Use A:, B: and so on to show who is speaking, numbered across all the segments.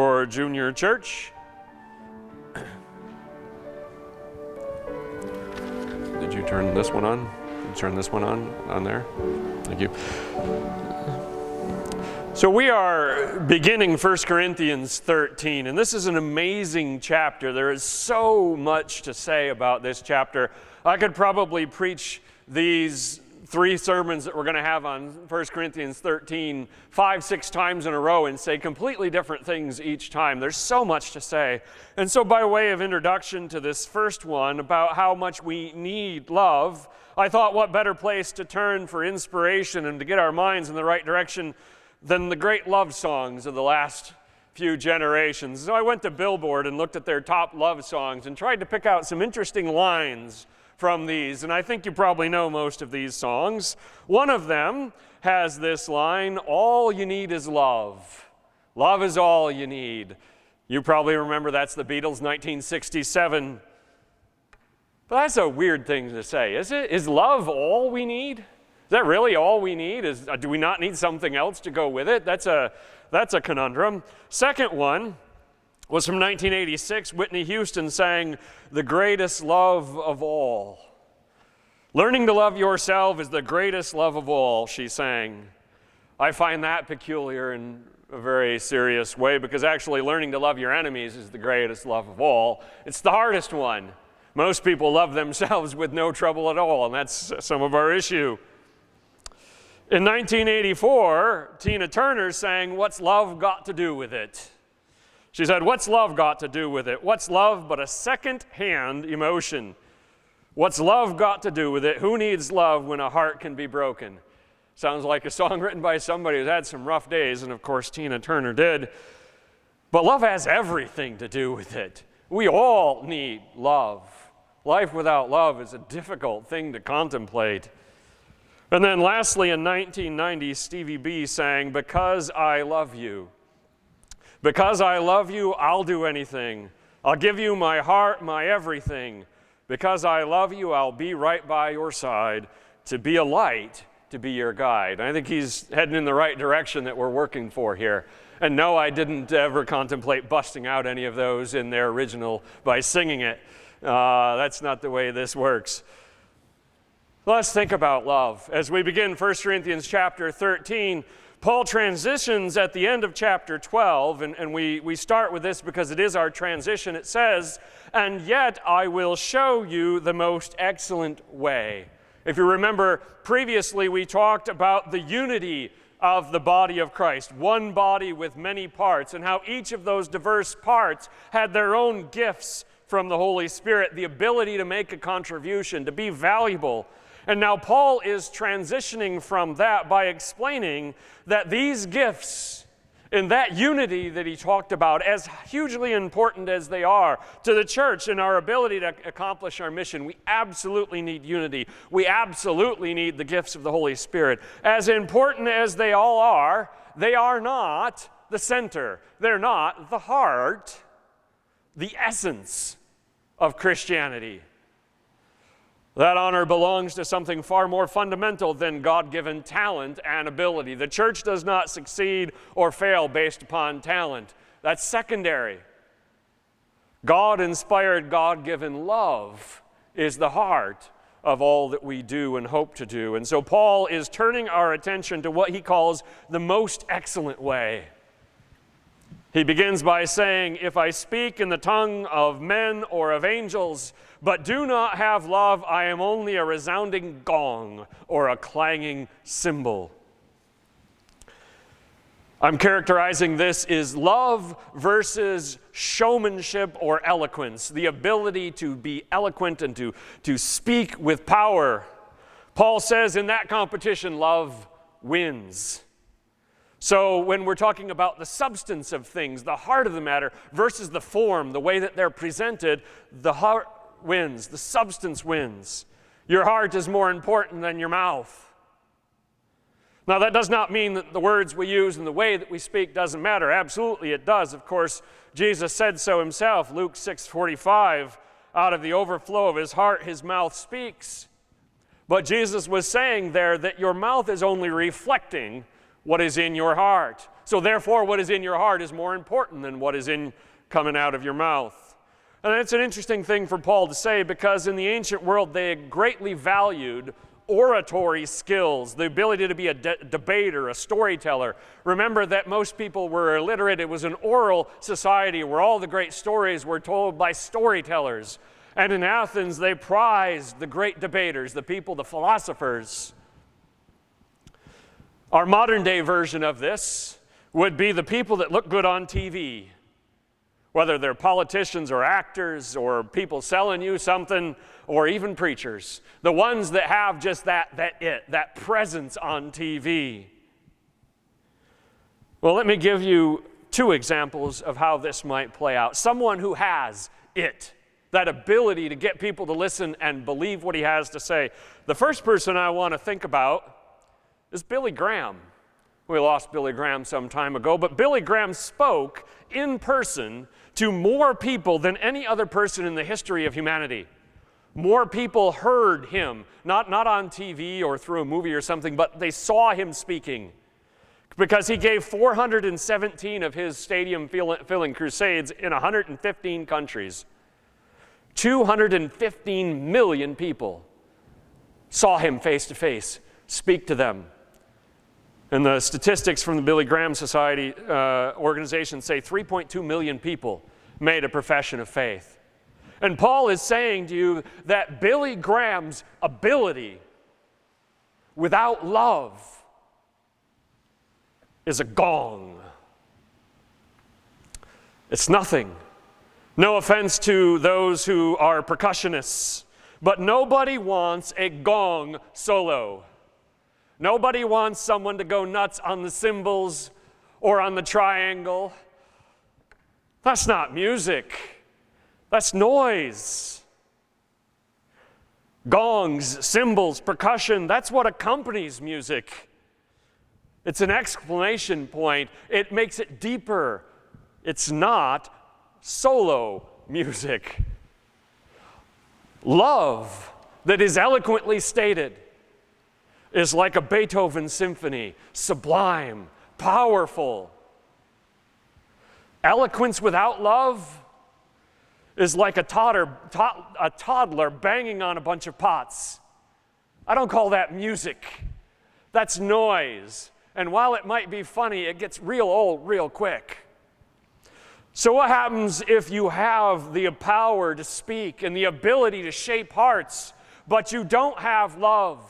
A: For junior church. Did you turn this one on? Did you turn this one on there? Thank you. So we are beginning 1 Corinthians 13, and this is an amazing chapter. There is so much to say about this chapter. I could probably preach these 3 sermons that we're going to have on 1 Corinthians 13 5-6 times in a row and say completely different things each time. There's so much to say. And so by way of introduction to this first one about how much we need love, I thought what better place to turn for inspiration and to get our minds in the right direction than the great love songs of the last few generations. So I went to Billboard and looked at their top love songs and tried to pick out some interesting lines from these, and I think you probably know most of these songs. One of them has this line, "All you need is love. Love is all you need." You probably remember that's the Beatles, 1967. But that's a weird thing to say, is it? Is love all we need? Is that really all we need? Do we not need something else to go with it? That's a conundrum. Second one was from 1986. Whitney Houston sang, "The greatest love of all." Learning to love yourself is the greatest love of all, she sang. I find that peculiar in a very serious way, because actually learning to love your enemies is the greatest love of all. It's the hardest one. Most people love themselves with no trouble at all, and that's some of our issue. In 1984, Tina Turner sang, "What's love got to do with it?" She said, "What's love got to do with it? What's love but a second-hand emotion? What's love got to do with it? Who needs love when a heart can be broken?" Sounds like a song written by somebody who's had some rough days, and of course Tina Turner did. But love has everything to do with it. We all need love. Life without love is a difficult thing to contemplate. And then lastly, in 1990, Stevie B sang, "Because I love you. Because I love you, I'll do anything. I'll give you my heart, my everything. Because I love you, I'll be right by your side, to be a light, to be your guide." I think he's heading in the right direction that we're working for here. And no, I didn't ever contemplate busting out any of those in their original by singing it. That's not the way this works. Let's think about love. As we begin 1 Corinthians chapter 13, Paul transitions at the end of chapter 12, and we start with this because it is our transition. It says, "And yet I will show you the most excellent way." If you remember, previously we talked about the unity of the body of Christ, one body with many parts, and how each of those diverse parts had their own gifts from the Holy Spirit, the ability to make a contribution, to be valuable. And now Paul is transitioning from that by explaining that these gifts and that unity that he talked about, as hugely important as they are to the church and our ability to accomplish our mission, we absolutely need unity. We absolutely need the gifts of the Holy Spirit. As important as they all are, they are not the center. They're not the heart, the essence of Christianity. That honor belongs to something far more fundamental than God-given talent and ability. The church does not succeed or fail based upon talent. That's secondary. God-inspired, God-given love is the heart of all that we do and hope to do. And so Paul is turning our attention to what he calls the most excellent way. He begins by saying, "If I speak in the tongue of men or of angels, but do not have love, I am only a resounding gong or a clanging cymbal." I'm characterizing this as love versus showmanship or eloquence, the ability to be eloquent and to speak with power. Paul says in that competition, love wins. So when we're talking about the substance of things, the heart of the matter versus the form, the way that they're presented, the heart wins, the substance wins. Your heart is more important than your mouth. Now that does not mean that the words we use and the way that we speak doesn't matter. Absolutely it does. Of course, Jesus said so himself, Luke 6:45, out of the overflow of his heart, his mouth speaks. But Jesus was saying there that your mouth is only reflecting what is in your heart. So therefore, what is in your heart is more important than what is coming out of your mouth. And it's an interesting thing for Paul to say, because in the ancient world, they greatly valued oratory skills, the ability to be a debater, a storyteller. Remember that most people were illiterate. It was an oral society where all the great stories were told by storytellers. And in Athens, they prized the great debaters, the people, the philosophers. Our modern day version of this would be the people that look good on TV, whether they're politicians or actors or people selling you something or even preachers. The ones that have just that presence on TV. Well, let me give you two examples of how this might play out. Someone who has it, that ability to get people to listen and believe what he has to say. The first person I want to think about is Billy Graham. We lost Billy Graham some time ago, but Billy Graham spoke in person to more people than any other person in the history of humanity. More people heard him, not on TV or through a movie or something, but they saw him speaking, because he gave 417 of his stadium-filling crusades in 115 countries. 215 million people saw him face to face, speak to them. And the statistics from the Billy Graham Society organization say 3.2 million people made a profession of faith. And Paul is saying to you that Billy Graham's ability without love is a gong. It's nothing. No offense to those who are percussionists, but nobody wants a gong solo. Nobody wants someone to go nuts on the cymbals or on the triangle. That's not music. That's noise. Gongs, cymbals, percussion, that's what accompanies music. It's an exclamation point. It makes it deeper. It's not solo music. Love that is eloquently stated is like a Beethoven symphony, sublime, powerful. Eloquence without love is like a toddler banging on a bunch of pots. I don't call that music. That's noise. And while it might be funny, it gets real old real quick. So what happens if you have the power to speak and the ability to shape hearts, but you don't have love?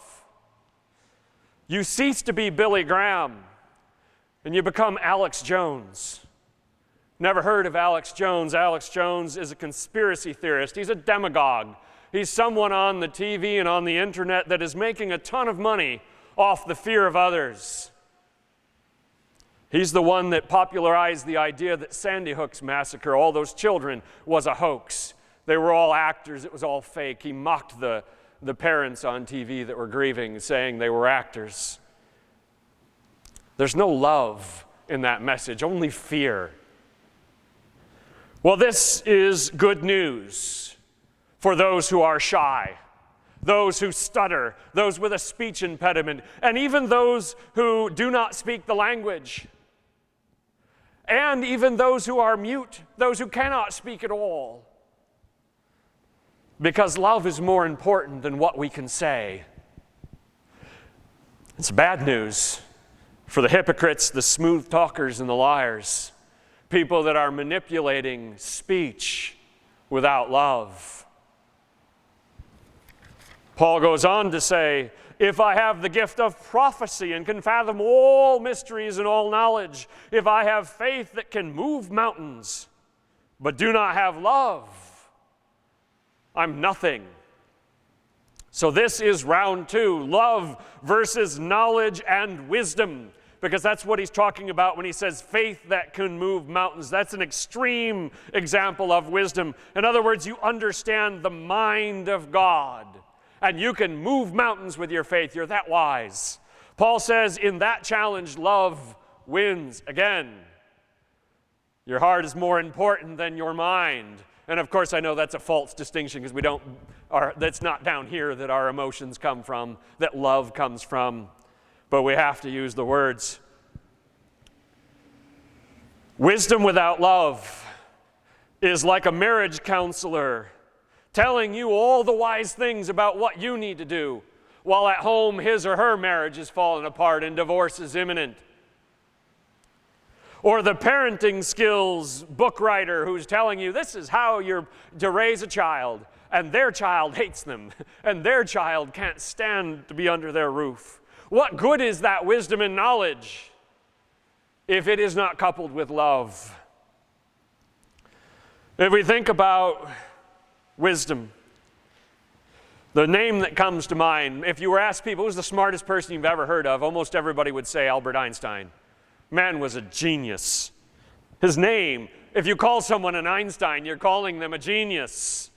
A: You cease to be Billy Graham, and you become Alex Jones. Never heard of Alex Jones? Alex Jones is a conspiracy theorist. He's a demagogue. He's someone on the TV and on the internet that is making a ton of money off the fear of others. He's the one that popularized the idea that Sandy Hook's massacre, all those children, was a hoax. They were all actors. It was all fake. He mocked the parents on TV that were grieving, saying they were actors. There's no love in that message, only fear. Well, this is good news for those who are shy, those who stutter, those with a speech impediment, and even those who do not speak the language, and even those who are mute, those who cannot speak at all. Because love is more important than what we can say. It's bad news for the hypocrites, the smooth talkers, and the liars. People that are manipulating speech without love. Paul goes on to say, if I have the gift of prophecy and can fathom all mysteries and all knowledge, if I have faith that can move mountains, but do not have love, I'm nothing. So this is round two, love versus knowledge and wisdom, because that's what he's talking about when he says faith that can move mountains. That's an extreme example of wisdom. In other words, you understand the mind of God, and you can move mountains with your faith. You're that wise. Paul says in that challenge, love wins again. Your heart is more important than your mind. And of course, I know that's a false distinction because that's not down here that our emotions come from, that love comes from. But we have to use the words Wisdom without love is like a marriage counselor telling you all the wise things about what you need to do, while at home his or her marriage is falling apart and divorce is imminent. Or the parenting skills book writer who's telling you this is how you're to raise a child, and their child hates them, and their child can't stand to be under their roof. What good is that wisdom and knowledge if it is not coupled with love? If we think about wisdom, the name that comes to mind, if you were asked people, who's the smartest person you've ever heard of, almost everybody would say Albert Einstein. Man was a genius. His name, if you call someone an Einstein, you're calling them a genius.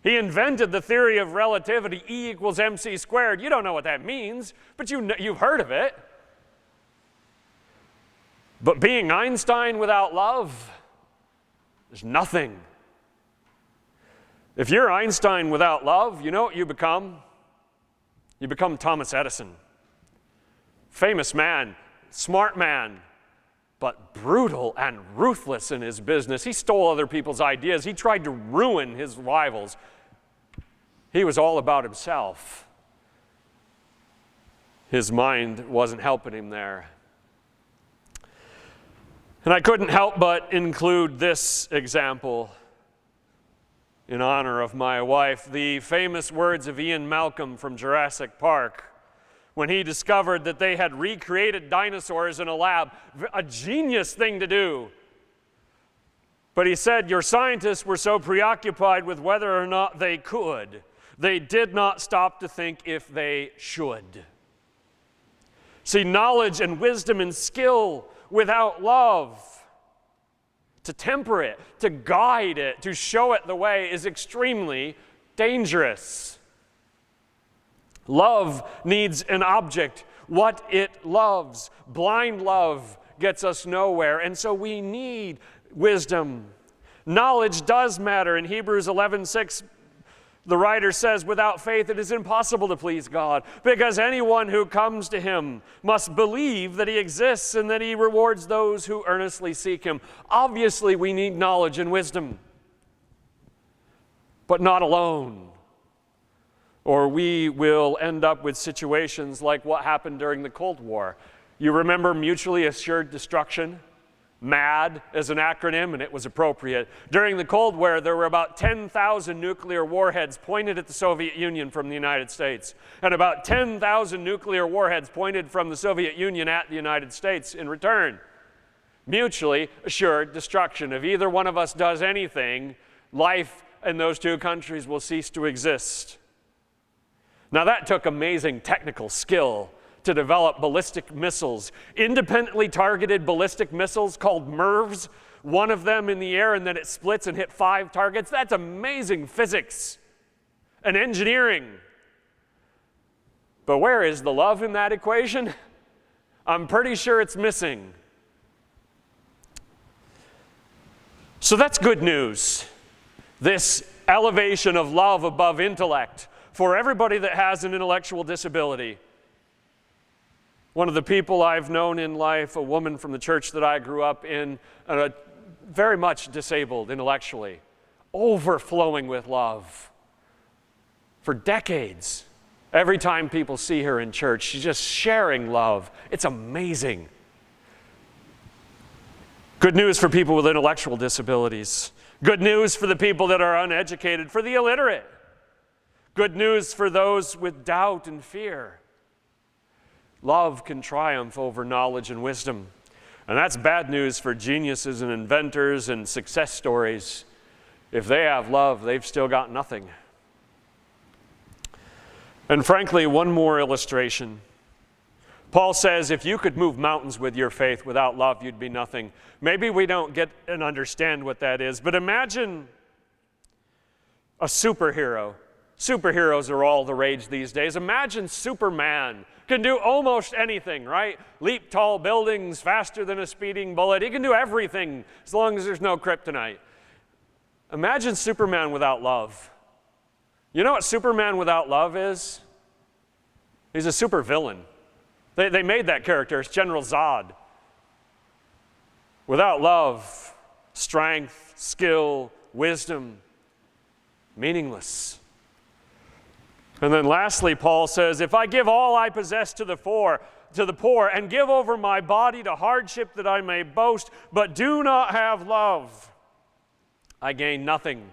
A: He invented the theory of relativity, E equals mc squared. You don't know what that means, but you've heard of it. But being Einstein without love, there's nothing. If you're Einstein without love, you know what you become? You become Thomas Edison. Famous man, smart man, but brutal and ruthless in his business. He stole other people's ideas. He tried to ruin his rivals. He was all about himself. His mind wasn't helping him there. And I couldn't help but include this example in honor of my wife, the famous words of Ian Malcolm from Jurassic Park, when he discovered that they had recreated dinosaurs in a lab, a genius thing to do. But he said, your scientists were so preoccupied with whether or not they could, they did not stop to think if they should. See, knowledge and wisdom and skill without love, to temper it, to guide it, to show it the way is extremely dangerous. Love needs an object, what it loves. Blind love gets us nowhere, and so we need wisdom. Knowledge does matter. In Hebrews 11:6, the writer says, without faith it is impossible to please God, because anyone who comes to him must believe that he exists and that he rewards those who earnestly seek him. Obviously, we need knowledge and wisdom, but not alone, or we will end up with situations like what happened during the Cold War. You remember mutually assured destruction? MAD as an acronym, and it was appropriate. During the Cold War, there were about 10,000 nuclear warheads pointed at the Soviet Union from the United States, and about 10,000 nuclear warheads pointed from the Soviet Union at the United States in return. Mutually assured destruction. If either one of us does anything, life in those two countries will cease to exist. Now that took amazing technical skill to develop ballistic missiles, independently targeted ballistic missiles called MIRVs, one of them in the air and then it splits and hit 5 targets. That's amazing physics and engineering. But where is the love in that equation? I'm pretty sure it's missing. So that's good news. This elevation of love above intellect for everybody that has an intellectual disability. One of the people I've known in life, a woman from the church that I grew up in, very much disabled intellectually, overflowing with love. For decades, every time people see her in church, she's just sharing love. It's amazing. Good news for people with intellectual disabilities. Good news for the people that are uneducated, for the illiterate. Good news for those with doubt and fear. Love can triumph over knowledge and wisdom. And that's bad news for geniuses and inventors and success stories. If they have love, they've still got nothing. And frankly, one more illustration. Paul says, if you could move mountains with your faith, without love, you'd be nothing. Maybe we don't get and understand what that is, but imagine a superhero. Superheroes are all the rage these days. Imagine Superman. Can do almost anything, right? Leap tall buildings faster than a speeding bullet. He can do everything as long as there's no kryptonite. Imagine Superman without love. You know what Superman without love is? He's a supervillain. They made that character. It's General Zod. Without love, strength, skill, wisdom, meaningless. And then lastly, Paul says, if I give all I possess to the poor, and give over my body to hardship that I may boast, but do not have love, I gain nothing.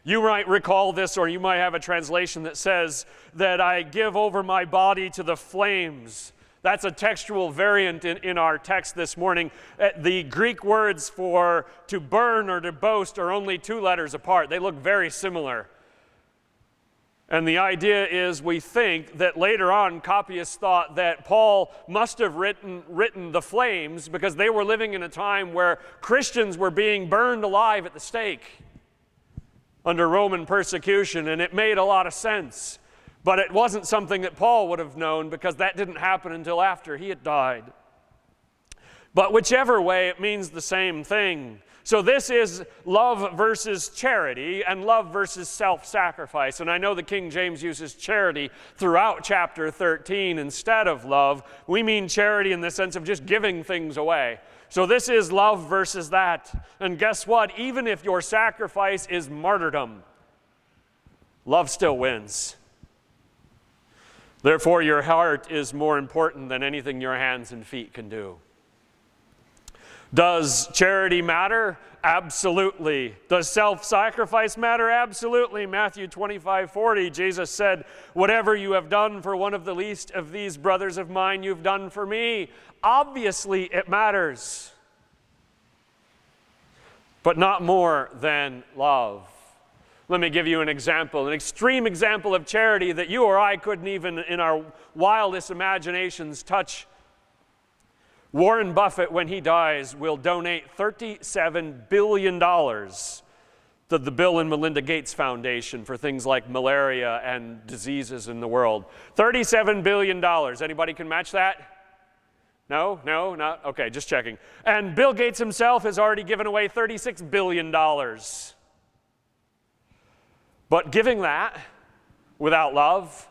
A: You might recall this, or you might have a translation that says that I give over my body to the flames. That's a textual variant in our text this morning. The Greek words for to burn or to boast are only 2 letters apart. They look very similar. And the idea is, we think that later on copyists thought that Paul must have written the flames because they were living in a time where Christians were being burned alive at the stake under Roman persecution, and it made a lot of sense. But it wasn't something that Paul would have known because that didn't happen until after he had died. But whichever way, it means the same thing. So this is love versus charity and love versus self-sacrifice. And I know the King James uses charity throughout chapter 13 instead of love. We mean charity in the sense of just giving things away. So this is love versus that. And guess what? Even if your sacrifice is martyrdom, love still wins. Therefore, your heart is more important than anything your hands and feet can do. Does charity matter? Absolutely. Does self-sacrifice matter? Absolutely. Matthew 25:40, Jesus said, whatever you have done for one of the least of these brothers of mine, you've done for me. Obviously, it matters. But not more than love. Let me give you an example, an extreme example of charity that you or I couldn't even in our wildest imaginations touch. Warren Buffett, when he dies, will donate $37 billion to the Bill and Melinda Gates Foundation for things like malaria and diseases in the world. $37 billion. Anybody can match that? No? No? Not? Okay, just checking. And Bill Gates himself has already given away $36 billion. But giving that without love,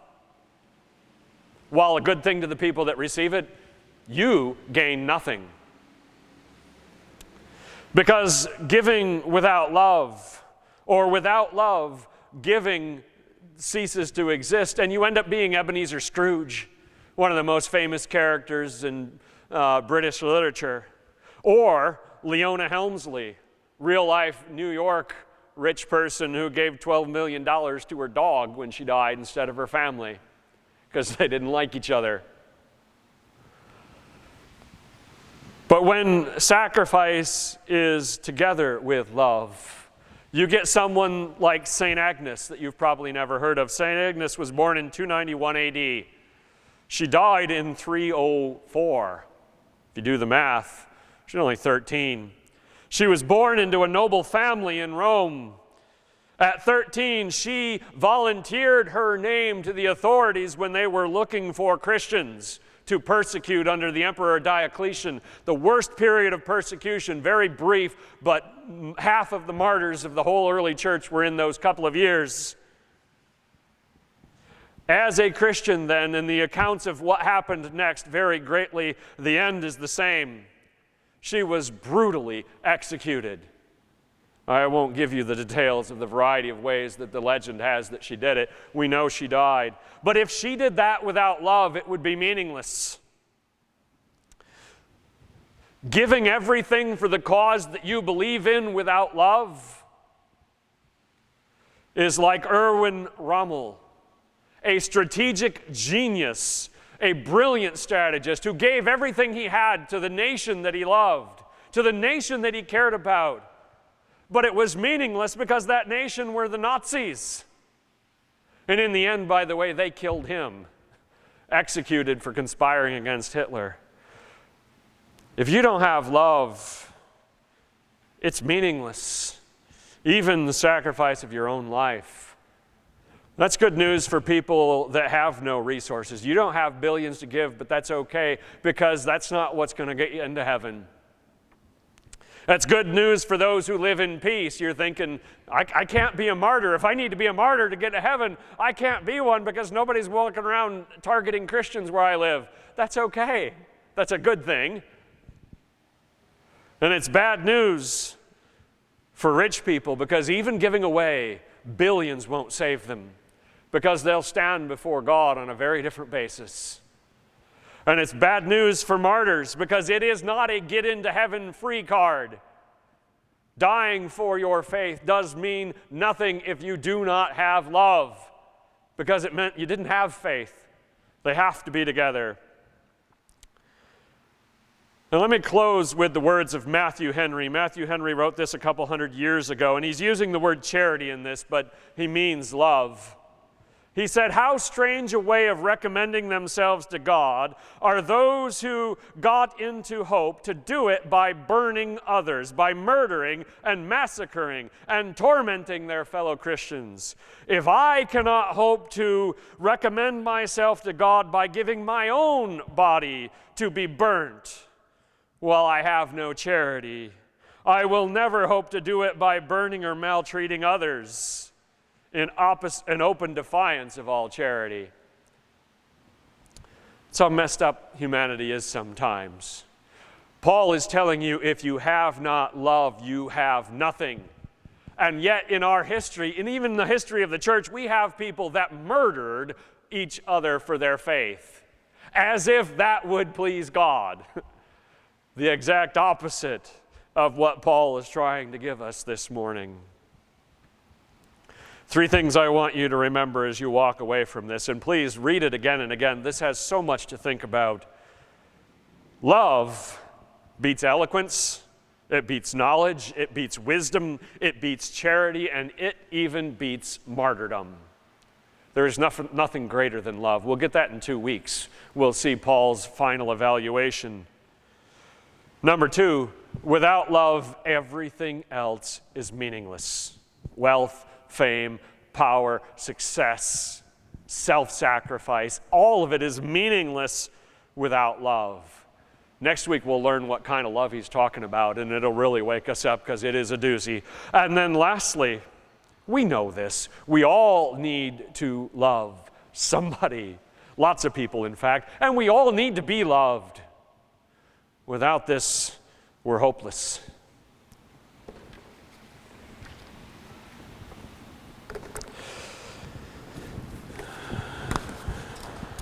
A: while a good thing to the people that receive it, you gain nothing. Because giving without love, or without love, giving ceases to exist, and you end up being Ebenezer Scrooge, one of the most famous characters in British literature, or Leona Helmsley, real-life New York rich person who gave $12 million to her dog when she died instead of her family, because they didn't like each other. But when sacrifice is together with love, you get someone like St. Agnes that you've probably never heard of. St. Agnes was born in 291 AD. She died in 304. If you do the math, she's only 13. She was born into a noble family in Rome. At 13, she volunteered her name to the authorities when they were looking for Christians to persecute under the Emperor Diocletian. The worst period of persecution, very brief, but half of the martyrs of the whole early church were in those couple of years. As a Christian then, and the accounts of what happened next vary greatly, the end is the same. She was brutally executed. I won't give you the details of the variety of ways that the legend has that she did it. We know she died. But if she did that without love, it would be meaningless. Giving everything for the cause that you believe in without love is like Erwin Rommel, a strategic genius, a brilliant strategist who gave everything he had to the nation that he loved, to the nation that he cared about. But it was meaningless because that nation were the Nazis. And in the end, by the way, they killed him, executed for conspiring against Hitler. If you don't have love, it's meaningless, even the sacrifice of your own life. That's good news for people that have no resources. You don't have billions to give, but that's okay, because that's not what's going to get you into heaven. That's good news for those who live in peace. You're thinking, I can't be a martyr. If I need to be a martyr to get to heaven, I can't be one because nobody's walking around targeting Christians where I live. That's okay. That's a good thing. And it's bad news for rich people, because even giving away billions won't save them, because they'll stand before God on a very different basis. And it's bad news for martyrs, because it is not a get into heaven free card. Dying for your faith does mean nothing if you do not have love, because it meant you didn't have faith. They have to be together. Now let me close with the words of Matthew Henry. Matthew Henry wrote this a couple hundred years ago, and he's using the word charity in this, but he means love. He said, "How strange a way of recommending themselves to God are those who got into hope to do it by burning others, by murdering and massacring and tormenting their fellow Christians. If I cannot hope to recommend myself to God by giving my own body to be burnt, well, I have no charity. I will never hope to do it by burning or maltreating others, in open defiance of all charity." That's how messed up humanity is sometimes. Paul is telling you, if you have not love, you have nothing. And yet in our history, and even the history of the church, we have people that murdered each other for their faith, as if that would please God. The exact opposite of what Paul is trying to give us this morning. 3 things I want you to remember as you walk away from this, and please read it again and again. This has so much to think about. Love beats eloquence, it beats knowledge, it beats wisdom, it beats charity, and it even beats martyrdom. There is nothing greater than love. We'll get that in 2 weeks. We'll see Paul's final evaluation. Number 2, without love, everything else is meaningless. Wealth, fame, power, success, self-sacrifice, all of it is meaningless without love. Next week we'll learn what kind of love he's talking about, and it'll really wake us up, because it is a doozy. And then lastly, we know this. We all need to love somebody. Lots of people, in fact. And we all need to be loved. Without this, we're hopeless.